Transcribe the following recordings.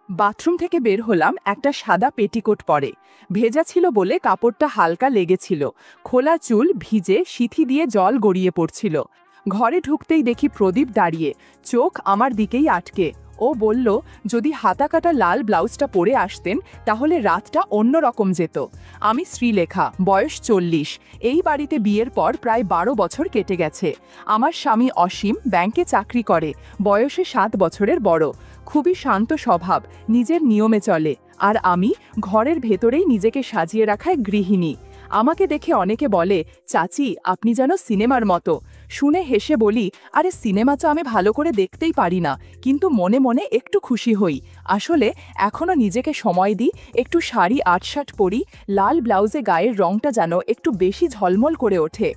Bathroom থেকে বের হলাম, একটা সাদা পেটিকোট পরে। ভেজা ছিল বলে কাপড়টা হালকা লেগেছিল। খোলা চুল ভিজে, সিথি দিয়ে জল গড়িয়ে পড়ছিল। ঘরে ঢুকতেই দেখি প্রদীপ দাঁড়িয়ে, চোখ আমার দিকেই আটকে। ও বলল, যদি হাতাকাটা লাল ব্লাউজটা পরে আসতেন তাহলে রাতটা অন্যরকম যেত। আমি শ্রীলেখা, বয়স 40। এই বাড়িতে বিয়ের পর প্রায় 12 বছর কেটে গেছে। আমার স্বামী অসীম ব্যাংকে চাকরি করে, বয়সে 7 বছরের বড়। খুবই শান্ত স্বভাব, নিজের নিয়মে চলে। আর আমি ঘরের ভেতরেই নিজেকে সাজিয়ে রাখায় গৃহিণী। আমাকে দেখে অনেকে বলে, চাচি আপনি যেন সিনেমার মতো। শুনে হেসে বলি, আরে সিনেমা তো আমি ভালো করে দেখতেই পারি না, কিন্তু মনে মনে একটু খুশি হই। আসলে এখনও নিজেকে সময় দিই, একটু শাড়ি আটশাট পরি, লাল ব্লাউজে গায়ের রংটা যেন একটু বেশি ঝলমল করে ওঠে।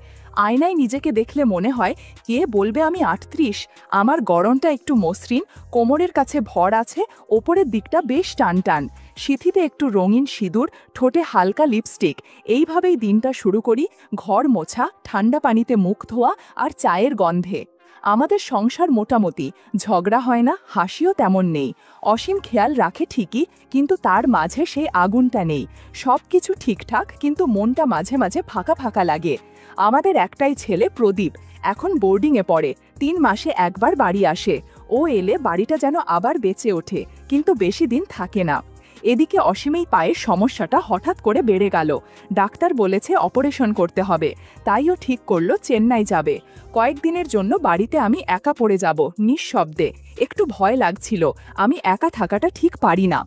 আয়নায় নিজেকে দেখলে মনে হয়, কে বলবে আমি 38। আমার গড়নটা একটু মসৃণ, কোমরের কাছে ভর আছে, ওপরের দিকটা বেশ টান টান। সিথিতে একটু রঙিন সিঁদুর, ঠোঁটে হালকা লিপস্টিক। এইভাবেই দিনটা শুরু করি, ঘর মোছা, ঠান্ডা পানিতে মুখ ধোয়া আর চায়ের গন্ধে। আমাদের সংসার মোটামুটি, ঝগড়া হয় না, হাসিও তেমন নেই। অসীম খেয়াল রাখে ঠিকই, কিন্তু তার মাঝে সেই আগুনটা নেই। সব কিছু ঠিকঠাক, কিন্তু মনটা মাঝে মাঝে ফাঁকা ফাঁকা লাগে। আমাদের একটাই ছেলে প্রদীপ, এখন বোর্ডিংয়ে পড়ে, 3 মাসে একবার বাড়ি আসে। ও এলে বাড়িটা যেন আবার বেঁচে ওঠে, কিন্তু বেশি দিন থাকে না। এদিকে অসীমেই পায়ের সমস্যাটা হঠাৎ করে বেড়ে গেল। ডাক্তার বলেছে অপারেশন করতে হবে, তাইও ঠিক করলো চেন্নাই যাবে। কয়েকদিনের জন্য বাড়িতে আমি একা পড়ে যাব, নিঃশব্দে। একটু ভয় লাগছিল, আমি একা থাকাটা ঠিক পারি না।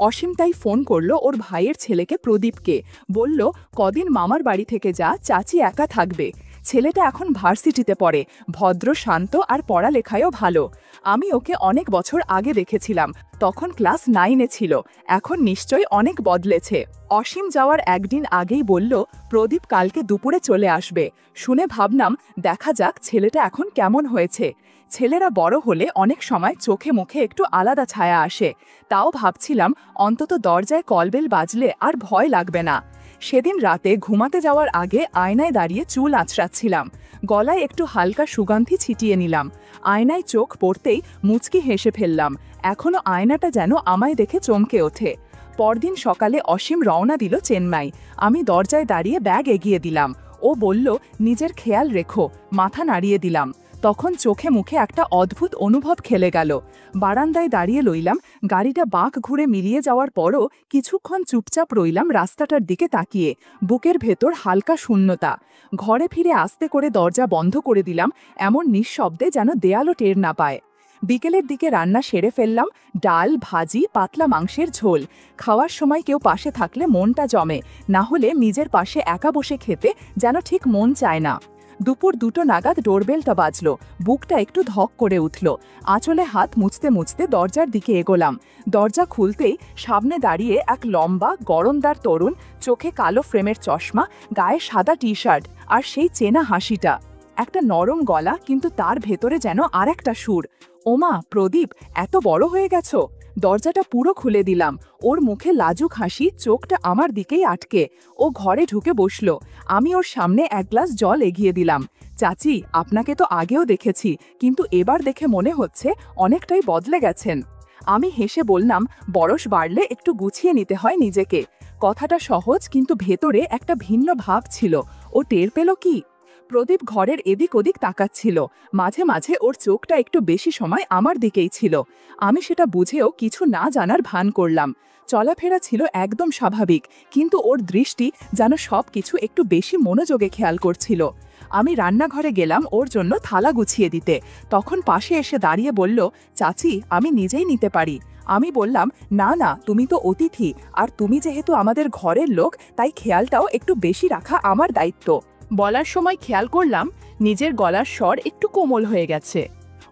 অসীম তাই ফোন করলো ওর ভাইয়ের ছেলেকে প্রদীপকে, বলল, কদিন মামার বাড়ি থেকে যা, চাচি একা থাকবে। ছেলেটা এখন ভার্সিটিতে পড়ে, ভদ্র শান্ত আর পড়ালেখায়ও ভালো। আমি ওকে অনেক বছর আগে দেখেছিলাম, তখন ক্লাস 9-এ ছিল। এখন নিশ্চয়ই অনেক বদলেছে। অসীম যাওয়ার একদিন আগেই বলল, প্রদীপ কালকে দুপুরে চলে আসবে। শুনে ভাবলাম, দেখা যাক ছেলেটা এখন কেমন হয়েছে। ছেলেরা বড় হলে অনেক সময় চোখে মুখে একটু আলাদা ছায়া আসে। তাও ভাবছিলাম, অন্তত দরজায় কলবেল বাজলে আর ভয় লাগবে না। সেদিন রাতে ঘুমাতে যাওয়ার আগে আয়নায় দাঁড়িয়ে চুল আঁচড়াচ্ছিলাম। গলায় একটু হালকা সুগন্ধি ছিটিয়ে নিলাম। আয়নায় চোখ পড়তেই মুচকি হেসে ফেললাম। এখনো আয়নাটা যেন আমায় দেখে চমকে ওঠে। পরদিন সকালে অসীম রওনা দিল চেন্নাই। আমি দরজায় দাঁড়িয়ে ব্যাগ এগিয়ে দিলাম। ও বলল, নিজের খেয়াল রেখো। মাথা নাড়িয়ে দিলাম। তখন চোখে মুখে একটা অদ্ভুত অনুভব খেলে গেল। বারান্দায় দাঁড়িয়ে রইলাম, গাড়িটা বাঁক ঘুরে মিলিয়ে যাওয়ার পরও কিছুক্ষণ চুপচাপ রইলাম রাস্তাটার দিকে তাকিয়ে। বুকের ভেতর হালকা শূন্যতা। ঘরে ফিরে আস্তে করে দরজা বন্ধ করে দিলাম, এমন নিঃশব্দে যেন দেয়ালও টের না পায়। বিকেলের দিকে রান্না সেরে ফেললাম, ডাল, ভাজি, পাতলা মাংসের ঝোল। খাওয়ার সময় কেউ পাশে থাকলে মনটা জমে, না হলে নিজের পাশে একা বসে খেতে যেন ঠিক মন চায় না। দুপুর 2টো নাগাদ ডোরবেলটা বাজলো, বুকটা একটু ধক করে উঠল। আঁচলে হাত মুছতে মুছতে দরজার দিকে এগোলাম। দরজা খুলতেই সামনে দাঁড়িয়ে এক লম্বা গড়নদার তরুণ, চোখে কালো ফ্রেমের চশমা, গায়ে সাদা টি-শার্ট, আর সেই চেনা হাসিটা। একটা নরম গলা, কিন্তু তার ভেতরে যেন আর একটা সুর। ওমা প্রদীপ, এত বড় হয়ে গেছো। দরজাটা পুরো খুলে দিলাম। ওর মুখে লাজুক হাসি, চোখটা আমার দিকেই আটকে। ও ঘরে ঢুকে বসল। আমি ওর সামনে এক গ্লাস জল এগিয়ে দিলাম। চাচি, আপনাকে তো আগেও দেখেছি, কিন্তু এবার দেখে মনে হচ্ছে অনেকটাই বদলে গেছেন। আমি হেসে বললাম, বয়স বাড়লে একটু গুছিয়ে নিতে হয় নিজেকে। কথাটা সহজ, কিন্তু ভেতরে একটা ভিন্ন ভাব ছিল। ও টের পেল কি? প্রদীপ ঘরের এদিক ওদিক তাকাচ্ছিল। মাঝে মাঝে ওর চোখটা একটু বেশি সময় আমার দিকেই ছিল। আমি সেটা বুঝেও কিছু না জানার ভান করলাম। চলাফেরা ছিল একদম স্বাভাবিক, কিন্তু ওর দৃষ্টি যেন সব কিছু একটু বেশি মনোযোগে খেয়াল করছিল। আমি রান্নাঘরে গেলাম ওর জন্য থালা গুছিয়ে দিতে। তখন পাশে এসে দাঁড়িয়ে বলল, চাচি আমি নিজেই নিতে পারি। আমি বললাম, না না, তুমি তো অতিথি, আর তুমি যেহেতু আমাদের ঘরের লোক, তাই খেয়ালটাও একটু বেশি রাখা আমার দায়িত্ব। বলার সময় খেয়াল করলাম নিজের গলার স্বর একটু কোমল হয়ে গেছে।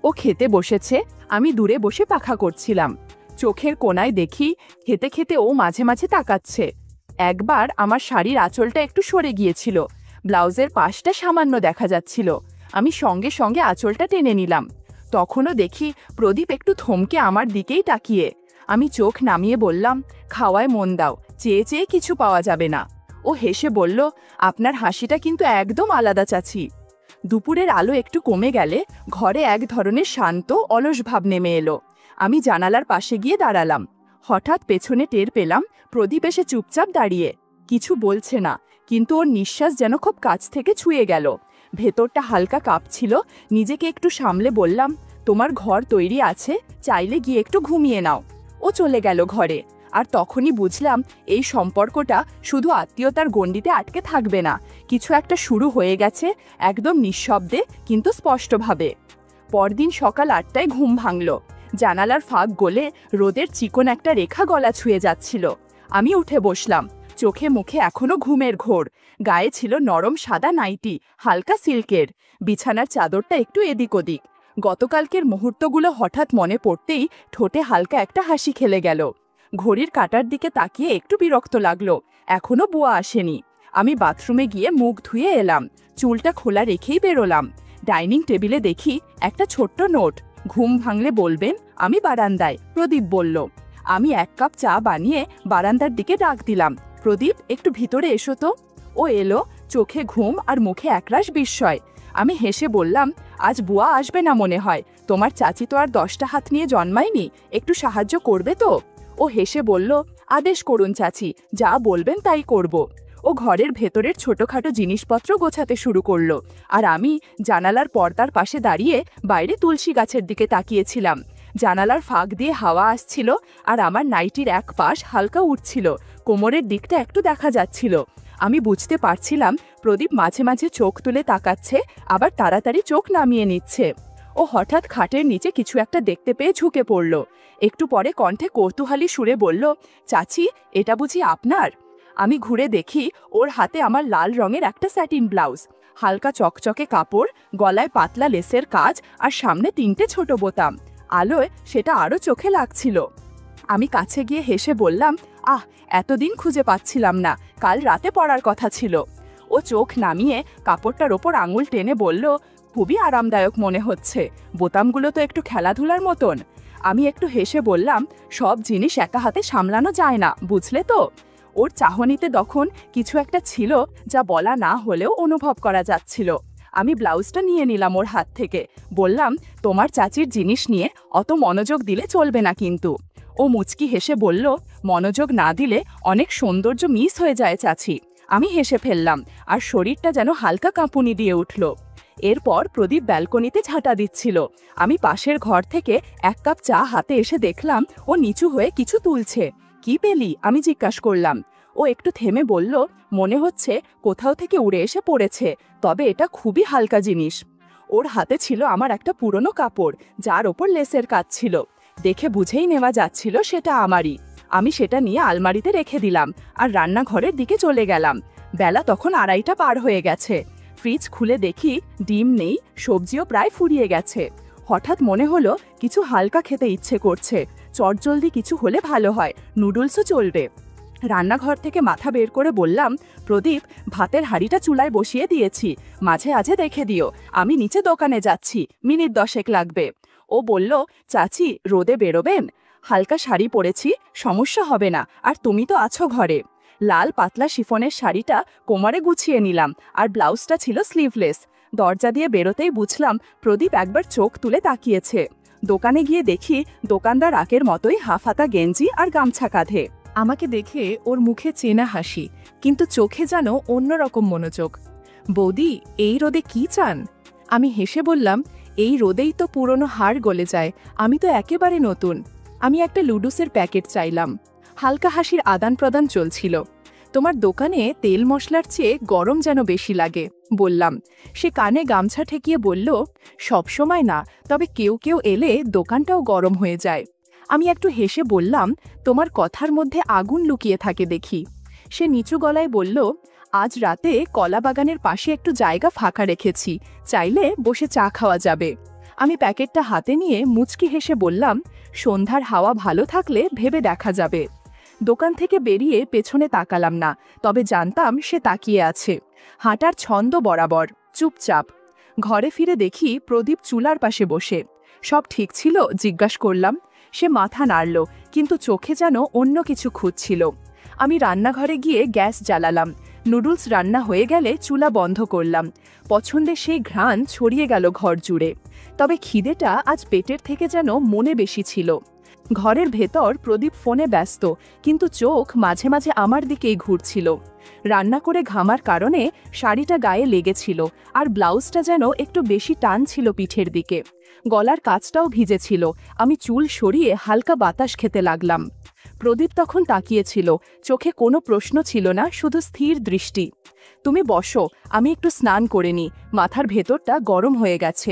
ও খেতে বসেছে, আমি দূরে বসে পাখা করছিলাম। চোখের কোণায় দেখি খেতে খেতে ও মাঝে মাঝে তাকাচ্ছে। একবার আমার শাড়ির আঁচলটা একটু সরে গিয়েছিল, ব্লাউজের পাশটা সামান্য দেখা যাচ্ছিল। আমি সঙ্গে সঙ্গে আঁচলটা টেনে নিলাম। তখনও দেখি প্রদীপ একটু থমকে আমার দিকেই তাকিয়ে। আমি চোখ নামিয়ে বললাম, খাওয়ায় মন দাও, চেয়ে চেয়ে কিছু পাওয়া যাবে না। ও হেসে বলল, আপনার হাসিটা কিন্তু একদম আলাদা চাচি। দুপুরের আলো একটু কমে গেলে ঘরে এক ধরনের শান্ত অলস ভাব নেমে এলো। আমি জানালার পাশে গিয়ে দাঁড়ালাম। হঠাৎ পেছনে টের পেলাম প্রদীপ এসে চুপচাপ দাঁড়িয়ে, কিছু বলছে না, কিন্তু ওর নিঃশ্বাস যেন খুব কাছ থেকে ছুঁয়ে গেল। ভেতরটা হালকা কাঁপছিল। নিজেকে একটু সামলে বললাম, তোমার ঘর তৈরি আছে, চাইলে গিয়ে একটু ঘুমিয়ে নাও। ও চলে গেল ঘরে। আর তখনই বুঝলাম এই সম্পর্কটা শুধু আত্মীয়তার গণ্ডিতে আটকে থাকবে না, কিছু একটা শুরু হয়ে গেছে, একদম নিঃশব্দে কিন্তু স্পষ্টভাবে। পরদিন সকাল 8টায় ঘুম ভাঙল। জানালার ফাঁক গলে রোদের চিকন একটা রেখা গলা ছুঁয়ে যাচ্ছিল। আমি উঠে বসলাম, চোখে মুখে এখনো ঘুমের ঘোর। গায়ে ছিল নরম সাদা নাইটি, হালকা সিল্কের। বিছানার চাদরটা একটু এদিক ওদিক। গতকালকের মুহূর্তগুলো হঠাৎ মনে পড়তেই ঠোঁটে হালকা একটা হাসি খেলে গেল। ঘড়ির কাঁটার দিকে তাকিয়ে একটু বিরক্ত লাগলো, এখনো বুয়া আসেনি। আমি বাথরুমে গিয়ে মুখ ধুয়ে এলাম, চুলটা খোলা রেখেই বেরোলাম। ডাইনিং টেবিলে দেখি একটা ছোট্ট নোট, ঘুম ভাঙলে বলবেন আমি বারান্দায়, প্রদীপ বলল। আমি 1 কাপ চা বানিয়ে বারান্দার দিকে ডাক দিলাম, প্রদীপ একটু ভিতরে এসো তো। ও এলো, চোখে ঘুম আর মুখে একরাশ বিস্ময়। আমি হেসে বললাম, আজ বুয়া আসবে না মনে হয়, তোমার চাচি তো আর 10টা হাত নিয়ে জন্মায়নি, একটু সাহায্য করবে তো? ও হেসে বলল, আদেশ করুন চাচি, যা বলবেন তাই করব। ও ঘরের ভেতরের ছোটখাটো জিনিসপত্র গোছাতে শুরু করলো, আর আমি জানালার পর্দার পাশে দাঁড়িয়ে বাইরে তুলসী গাছের দিকে তাকিয়েছিলাম। জানালার ফাঁক দিয়ে হাওয়া আসছিল, আর আমার নাইটির এক পাশ হালকা উঠছিল, কোমরের দিকটা একটু দেখা যাচ্ছিল। আমি বুঝতে পারছিলাম প্রদীপ মাঝে মাঝে চোখ তুলে তাকাচ্ছে, আবার তাড়াতাড়ি চোখ নামিয়ে নিচ্ছে। ও হঠাৎ খাটের নিচে কিছু একটা দেখতে পেয়ে ঝুঁকে পড়ল। একটু পরে কণ্ঠে কৌতূহলী সুরে বলল, চাচি এটা বুঝি আপনার? আমি ঘুরে দেখি ওর হাতে আমার লাল রঙের একটা স্যাটিন ব্লাউজ, হালকা চকচকে কাপড়, গলায় পাতলা লেসের কাজ, আর সামনে 3টে ছোট বোতাম। আলোয় সেটা আরও চোখে লাগছিল। আমি কাছে গিয়ে হেসে বললাম, আহ, এতদিন খুঁজে পাচ্ছিলাম না, কাল রাতে পরার কথা ছিল। ও চোখ নামিয়ে কাপড়টার ওপর আঙুল টেনে বলল, খুবই আরামদায়ক মনে হচ্ছে, বোতামগুলো তো একটু খেলাধুলার মতন। আমি একটু হেসে বললাম, সব জিনিস একা হাতে সামলানো যায় না, বুঝলে তো? ওর চাহনিতে তখন কিছু একটা ছিল যা বলা না হলেও অনুভব করা যাচ্ছিল। আমি ব্লাউজটা নিয়ে নিলাম ওর হাত থেকে, বললাম, তোমার চাচির জিনিস নিয়ে অত মনোযোগ দিলে চলবে না কিন্তু। ও মুচকি হেসে বলল, মনোযোগ না দিলে অনেক সৌন্দর্য মিস হয়ে যায় চাচি। আমি হেসে ফেললাম, আর শরীরটা যেন হালকা কাঁপুনি দিয়ে উঠল। এরপর প্রদীপ ব্যালকনিতে ঝাঁটা দিচ্ছিল। আমি পাশের ঘর থেকে 1 কাপ চা হাতে এসে দেখলাম ও নিচু হয়ে কিছু তুলছে। কি পেলি? আমি জিজ্ঞাসা করলাম। ও একটু থেমে বলল, মনে হচ্ছে কোথাও থেকে উড়ে এসে পড়েছে, তবে এটা খুবই হালকা জিনিস। ওর হাতে ছিল আমার একটা পুরনো কাপড়, যার ওপর লেসের কাজ ছিল। দেখে বুঝেই নেওয়া যাচ্ছিল সেটা আমারই। আমি সেটা নিয়ে আলমারিতে রেখে দিলাম, আর রান্নাঘরের দিকে চলে গেলাম। বেলা তখন 2:30 পার হয়ে গেছে। ফ্রিজ খুলে দেখি ডিম নেই, সবজিও প্রায় ফুরিয়ে গেছে। হঠাৎ মনে হলো কিছু হালকা খেতে ইচ্ছে করছে, চটজলদি কিছু হলে ভালো হয়, নুডলসও চলবে। রান্নাঘর থেকে মাথা বের করে বললাম, প্রদীপ, ভাতের হাঁড়িটা চুলায় বসিয়ে দিয়েছি, মাঝে মাঝে দেখে দিও, আমি নিচে দোকানে যাচ্ছি, মিনিট 10 লাগবে। ও বলল, চাচি রোদে বেরোবেন? হালকা শাড়ি পরেছি, সমস্যা হবে না, আর তুমি তো আছো ঘরে। লাল পাতলা শিফনের শাড়িটা কোমরে গুছিয়ে নিলাম, আর ব্লাউজটা ছিল স্লিভলেস। দরজা দিয়ে বেরোতেই বুঝলাম প্রদীপ একবার চোখ তুলে তাকিয়েছে। দোকানে গিয়ে দেখি দোকানদার আগের মতোই হাফহাতা গেঞ্জি আর গামছা কাঁধে। আমাকে দেখে ওর মুখে চেনা হাসি, কিন্তু চোখে যেন অন্যরকম মনোযোগ। বৌদি, এই রোদে কি চান? আমি হেসে বললাম, এই রোদেই তো পুরনো হাড় গলে যায়, আমি তো একেবারে নতুন। আমি একটা লুডুসের প্যাকেট চাইলাম। হালকা হাসির আদান প্রদান চলছিল। তোমার দোকানে তেল মশলার চেয়ে গরম যেন বেশি লাগে, বললাম। সে কানে গামছা ঠেকিয়ে বলল, সবসময় না, তবে কেউ কেউ এলে দোকানটাও গরম হয়ে যায়। আমি একটু হেসে বললাম, তোমার কথার মধ্যে আগুন লুকিয়ে থাকে দেখি। সে নিচু গলায় বলল, আজ রাতে কলা বাগানের পাশে একটু জায়গা ফাঁকা রেখেছি, চাইলে বসে চা খাওয়া যাবে। আমি প্যাকেটটা হাতে নিয়ে মুচকি হেসে বললাম, সন্ধ্যার হাওয়া ভালো থাকলে ভেবে দেখা যাবে। দোকান থেকে বেরিয়ে পেছনে তাকালাম না, তবে জানতাম সে তাকিয়ে আছে, হাঁটার ছন্দ বরাবর, চুপচাপ। ঘরে ফিরে দেখি প্রদীপ চুলার পাশে বসে। সব ঠিক ছিল? জিজ্ঞাসা করলাম। সে মাথা নাড়ল, কিন্তু চোখে যেন অন্য কিছু খুঁজছিল। আমি রান্নাঘরে গিয়ে গ্যাস জ্বালালাম। নুডলস রান্না হয়ে গেলে চুলা বন্ধ করলাম। পছন্দের সেই ঘ্রাণ ছড়িয়ে গেল ঘর জুড়ে। তবে খিদেটা আজ পেটের থেকে যেন মনে বেশি ছিল। ঘরের ভেতর প্রদীপ ফোনে ব্যস্ত, কিন্তু চোখ মাঝে মাঝে আমার দিকেই ঘুরছিল। রান্না করে ঘামার কারণে শাড়িটা গায়ে লেগেছিল, আর ব্লাউজটা যেন একটু বেশি টান ছিল পিঠের দিকে। গলার কাছটাও ভিজেছিল। আমি চুল সরিয়ে হালকা বাতাস খেতে লাগলাম। প্রদীপ তখন তাকিয়েছিল, চোখে কোনো প্রশ্ন ছিল না, শুধু স্থির দৃষ্টি। তুমি বসো, আমি একটু স্নান করে নিই, মাথার ভেতরটা গরম হয়ে গেছে।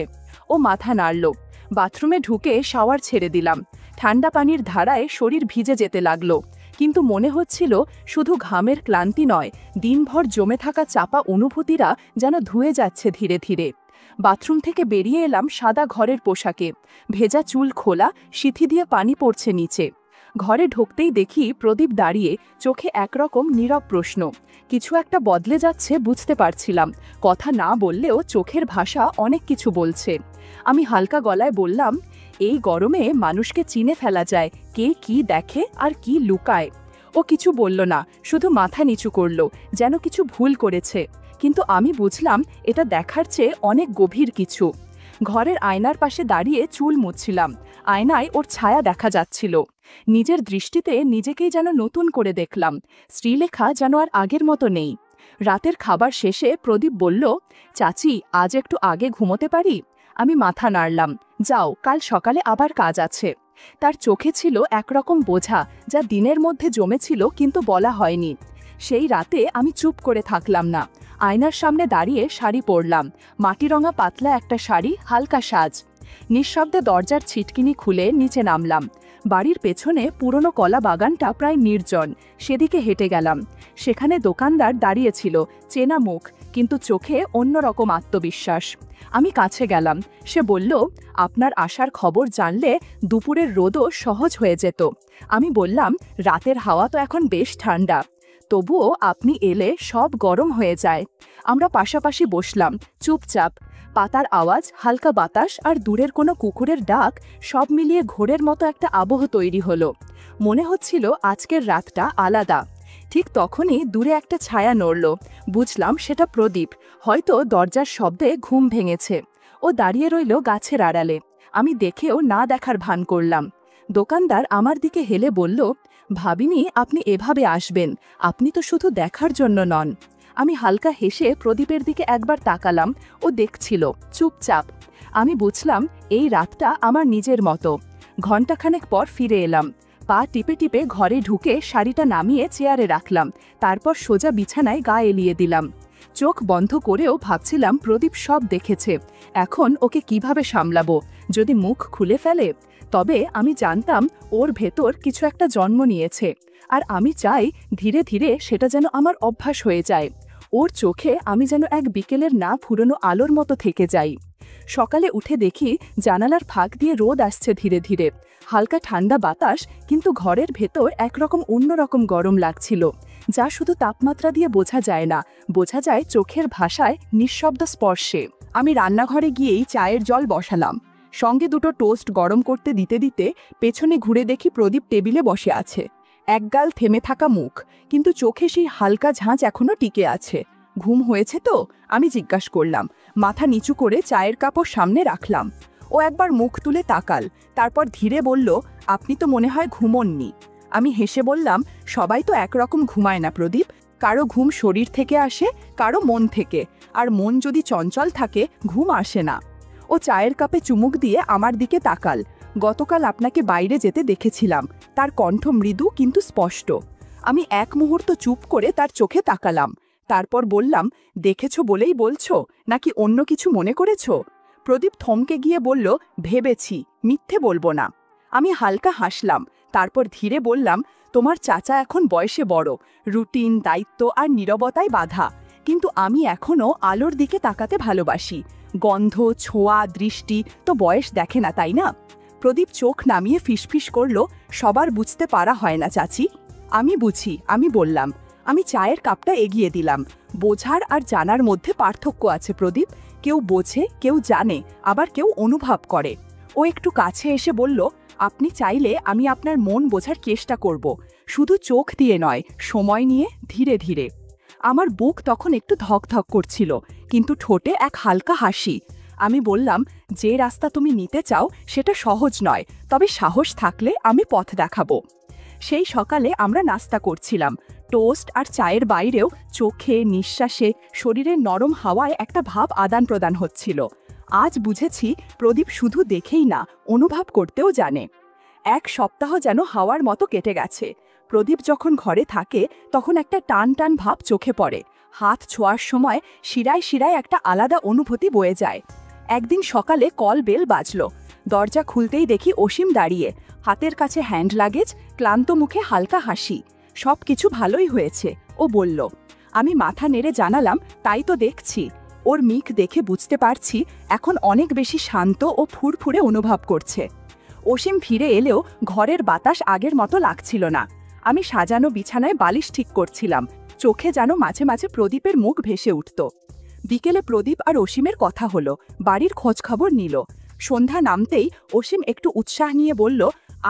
ও মাথা নাড়ল। বাথরুমে ঢুকে শাওয়ার ছেড়ে দিলাম। ঠান্ডা পানির ধারায় শরীর ভিজে যেতে লাগলো, কিন্তু মনে হচ্ছিল শুধু ঘামের ক্লান্তি নয়, দিনভর জমে থাকা চাপা অনুভূতিরা যেন ধুয়ে যাচ্ছে ধীরে ধীরে। বাথরুম থেকে বেরিয়ে এলাম সাদা ঘরের পোশাকে। ভেজা চুল খোলা, সিথি দিয়ে পানি পড়ছে নিচে। ঘরে ঢুকতেই দেখি প্রদীপ দাঁড়িয়ে, চোখে একরকম নীরব প্রশ্ন। কিছু একটা বদলে যাচ্ছে বুঝতে পারছিলাম, কথা না বললেও চোখের ভাষা অনেক কিছু বলছে। আমি হালকা গলায় বললাম, এই গরমে মানুষকে চিনে ফেলা যায়, কে কি দেখে আর কি লুকায়। ও কিছু বলল না, শুধু মাথা নিচু করল, যেন কিছু ভুল করেছে। কিন্তু আমি বুঝলাম এটা দেখার চেয়ে অনেক গভীর কিছু। ঘরের আয়নার পাশে দাঁড়িয়ে চুল মুছছিলাম। আয়নায় ওর ছায়া দেখা যাচ্ছিল। নিজের দৃষ্টিতে নিজেকেই যেন নতুন করে দেখলাম। শ্রীলেখা যেন আর আগের মতো নেই। রাতের খাবার শেষে প্রদীপ বলল, চাচি, আজ একটু আগে ঘুমোতে পারি? আমি মাথা নাড়লাম। যাও, কাল সকালে আবার কাজ আছে। তার চোখে ছিল একরকম বোঝা, যা দিনের মধ্যে জমেছিল কিন্তু বলা হয়নি। সেই রাতে আমি চুপ করে থাকলাম না। আয়নার সামনে দাঁড়িয়ে শাড়ি পরলাম। মাটিরঙা পাতলা একটা শাড়ি, হালকা সাজ। নিঃশব্দে দরজার ছিটকিনি খুলে নিচে নামলাম। বাড়ির পেছনে পুরনো কলা বাগানটা প্রায় নির্জন, সেদিকে হেঁটে গেলাম। সেখানে দোকানদার দাঁড়িয়েছিল, চেনা মুখ, কিন্তু চোখে অন্যরকম আত্মবিশ্বাস। আমি কাছে গেলাম। সে বলল, আপনার আসার খবর জানলে দুপুরের রোদও সহজ হয়ে যেত। আমি বললাম, রাতের হাওয়া তো এখন বেশ ঠান্ডা, তবুও আপনি এলে সব গরম হয়ে যায়। আমরা পাশাপাশি বসলাম, চুপচাপ। পাতার আওয়াজ, হালকা বাতাস আর দূরের কোনো কুকুরের ডাক, সব মিলিয়ে ঘোরের মতো একটা আবহ তৈরি হলো। মনে হচ্ছিল আজকের রাতটা আলাদা। ঠিক তখনই দূরে একটা ছায়া নড়ল। বুঝলাম সেটা প্রদীপ। হয়তো দরজার শব্দে ঘুম ভেঙেছে। ও দাঁড়িয়ে রইল গাছের আড়ালে। আমি দেখেও না দেখার ভান করলাম। দোকানদার আমার দিকে হেলে বলল, ভাবিনি আপনি এভাবে আসবেন, আপনি তো শুধু দেখার জন্য নন। আমি হালকা হেসে প্রদীপের দিকে একবার তাকালাম। ও দেখছিল, চুপচাপ। আমি বুঝলাম এই রাতটা আমার নিজের মতো। ঘণ্টাখানেক পর ফিরে এলাম। পা টিপে টিপে ঘরে ঢুকে শাড়িটা নামিয়ে চেয়ারে রাখলাম। তারপর সোজা বিছানায় গা এলিয়ে দিলাম। চোখ বন্ধ করেও ভাবছিলাম প্রদীপ সব দেখেছে। এখন ওকে কিভাবে সামলাবো? যদি মুখ খুলে ফেলে? তবে আমি জানতাম ওর ভেতর কিছু একটা জন্ম নিয়েছে, আর আমি চাই ধীরে ধীরে সেটা যেন আমার অভ্যাস হয়ে যায়। ওর চোখে আমি যেন এক বিকেলের না ফুরনো আলোর মতো থেকে যাই। সকালে উঠে দেখি জানালার ফাঁক দিয়ে রোদ আসছে ধীরে ধীরে। হালকা ঠান্ডা বাতাস, কিন্তু ঘরের ভেতর একরকম অন্যরকম গরম লাগছিল, যা শুধু তাপমাত্রা দিয়ে বোঝা যায় না, বোঝা যায় চোখের ভাষায়, নিঃশব্দ স্পর্শে। আমি রান্নাঘরে গিয়েই চায়ের জল বসালাম। সঙ্গে দুটো টোস্ট গরম করতে দিতে দিতে পেছনে ঘুরে দেখি প্রদীপ টেবিলে বসে আছে। একগাল থেমে থাকা মুখ, কিন্তু চোখে সেই হালকা ঝাঁঝ এখনো টিকে আছে। ঘুম হয়েছে তো? আমি জিজ্ঞাসা করলাম। মাথা নিচু করে চায়ের কাপড় সামনে রাখলাম। ও একবার মুখ তুলে তাকাল, তারপর ধীরে বলল, আপনি তো মনে হয় ঘুমোননি। আমি হেসে বললাম, সবাই তো একরকম ঘুমায় না প্রদীপ। কারো ঘুম শরীর থেকে আসে, কারো মন থেকে, আর মন যদি চঞ্চল থাকে ঘুম আসে না। ও চায়ের কাপে চুমুক দিয়ে আমার দিকে তাকাল। গতকাল আপনাকে বাইরে যেতে দেখেছিলাম। তার কণ্ঠ মৃদু কিন্তু স্পষ্ট। আমি এক মুহূর্ত চুপ করে তার চোখে তাকালাম। তারপর বললাম, দেখেছো বলেই বলছো, নাকি অন্য কিছু মনে করেছো? প্রদীপ থমকে গিয়ে বলল, ভেবেছি, মিথ্যে বলবো না। আমি হালকা হাসলাম। তারপর ধীরে বললাম, তোমার চাচা এখন বয়সে বড়, রুটিন, দায়িত্ব আর নীরবতায় বাধা, কিন্তু আমি এখনও আলোর দিকে তাকাতে ভালোবাসি। গন্ধ, ছোঁয়া, দৃষ্টি তো বয়স দেখে না, তাই না? প্রদীপ চোখ নামিয়ে ফিসফিস করল, সবার বুঝতে পারা হয় না চাচি। আমি বুঝি, আমি বললাম। আমি চায়ের কাপটা এগিয়ে দিলাম। বোঝার আর জানার মধ্যে পার্থক্য আছে প্রদীপ। কেউ বোঝে, কেউ জানে, আবার কেউ অনুভব করে। ও একটু কাছে এসে বলল, আপনি চাইলে আমি আপনার মন বোঝার চেষ্টা করব, শুধু চোখ দিয়ে নয়, সময় নিয়ে, ধীরে ধীরে। আমার বুক তখন একটু ধকধক করছিল, কিন্তু ঠোঁটে এক হালকা হাসি। আমি বললাম, যে রাস্তা তুমি নিতে চাও সেটা সহজ নয়, তবে সাহস থাকলে আমি পথ দেখাবো। সেই সকালে আমরা নাস্তা করছিলাম। টোস্ট আর চায়ের বাইরেও চোখে, নিঃশ্বাসে, শরীরের নরম হাওয়ায় একটা ভাব আদান প্রদান হচ্ছিল। আজ বুঝেছি, প্রদীপ শুধু দেখেই না, অনুভব করতেও জানে। এক সপ্তাহ যেন হাওয়ার মতো কেটে গেছে। প্রদীপ যখন ঘরে থাকে তখন একটা টান টান ভাব চোখে পড়ে। হাত ছোঁয়ার সময় শিরায় শিরায় একটা আলাদা অনুভূতি বয়ে যায়। একদিন সকালে কল বেল বাজল। দরজা খুলতেই দেখি অসীম দাঁড়িয়ে, হাতের কাছে হ্যান্ড লাগেজ, ক্লান্ত মুখে হালকা হাসি। সব কিছু ভালোই হয়েছে, ও বলল। আমি মাথা নেড়ে জানালাম, তাই তো দেখছি। ওর মুখ দেখে বুঝতে পারছি এখন অনেক বেশি শান্ত ও ফুরফুরে অনুভব করছে। অসীম ফিরে এলেও ঘরের বাতাস আগের মতো লাগছিল না। আমি সাজানো বিছানায় বালিশ ঠিক করছিলাম, চোখে যেন মাঝে মাঝে প্রদীপের মুখ ভেসে উঠত। বিকেলে প্রদীপ আর অসীমের কথা হলো, বাড়ির খোঁজখবর নিল। সন্ধ্যা নামতেই অসীম একটু উৎসাহ নিয়ে বলল,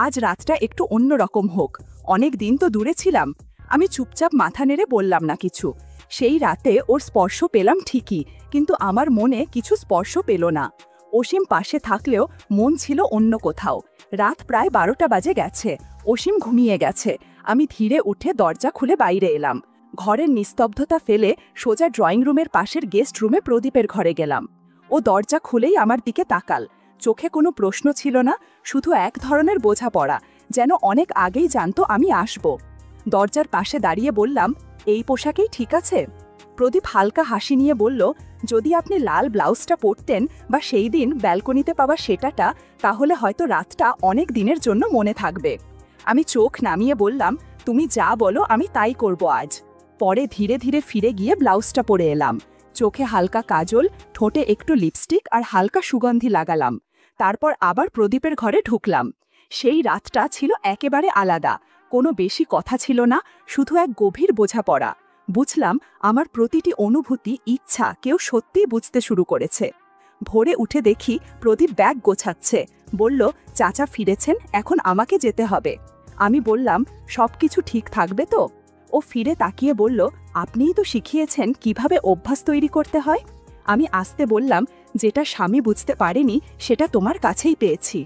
আজ রাতটা একটু অন্যরকম হোক, অনেক দিন তো দূরে ছিলাম। আমি চুপচাপ মাথা নেড়ে বললাম না কিছু। সেই রাতে ওর স্পর্শ পেলাম ঠিকই, কিন্তু আমার মনে কিছু স্পর্শ পেল না। অসীম পাশে থাকলেও মন ছিল অন্য কোথাও। রাত প্রায় 12টা বাজে গেছে, অসীম ঘুমিয়ে গেছে। আমি ধীরে উঠে দরজা খুলে বাইরে এলাম। ঘরের নিস্তব্ধতা ফেলে সোজা ড্রয়িং রুমের পাশের গেস্ট রুমে প্রদীপের ঘরে গেলাম। ও দরজা খুলেই আমার দিকে তাকাল। চোখে কোনো প্রশ্ন ছিল না, শুধু এক ধরনের বোঝাপড়া, যেন অনেক আগেই জানতো আমি আসব। দরজার পাশে দাঁড়িয়ে বললাম, এই পোশাকেই ঠিক আছে? প্রদীপ হালকা হাসি নিয়ে বলল, যদি আপনি লাল ব্লাউজটা পরতেন বা সেই দিন ব্যালকনিতে পাওয়া সেটাটা, তাহলে হয়তো রাতটা অনেক দিনের জন্য মনে থাকবে। আমি চোখ নামিয়ে বললাম, তুমি যা বলো আমি তাই করব আজ। পরে ধীরে ধীরে ফিরে গিয়ে ব্লাউজটা পরে এলাম। চোখে হালকা কাজল, ঠোঁটে একটু লিপস্টিক আর হালকা সুগন্ধি লাগালাম। তারপর আবার প্রদীপের ঘরে ঢুকলাম। সেই রাতটা ছিল একেবারে আলাদা। কোনো বেশি কথা ছিল না, শুধু এক গভীর বোঝাপড়া। বুঝলাম আমার প্রতিটি অনুভূতি, ইচ্ছা কেউ সত্যিই বুঝতে শুরু করেছে। ভোরে উঠে দেখি প্রদীপ ব্যাগ গোছাচ্ছে। বলল, চাচা ফিরেছেন, এখন আমাকে যেতে হবে। আমি বললাম, সব কিছু ঠিক থাকবে তো? ও ফিরে তাকিয়ে বলল, আপনিই তো শিখিয়েছেন কিভাবে অভ্যাস তৈরি করতে হয়। আমি আস্তে বললাম, যেটা স্বামী বুঝতে পারেনি সেটা তোমার কাছেই পেয়েছি।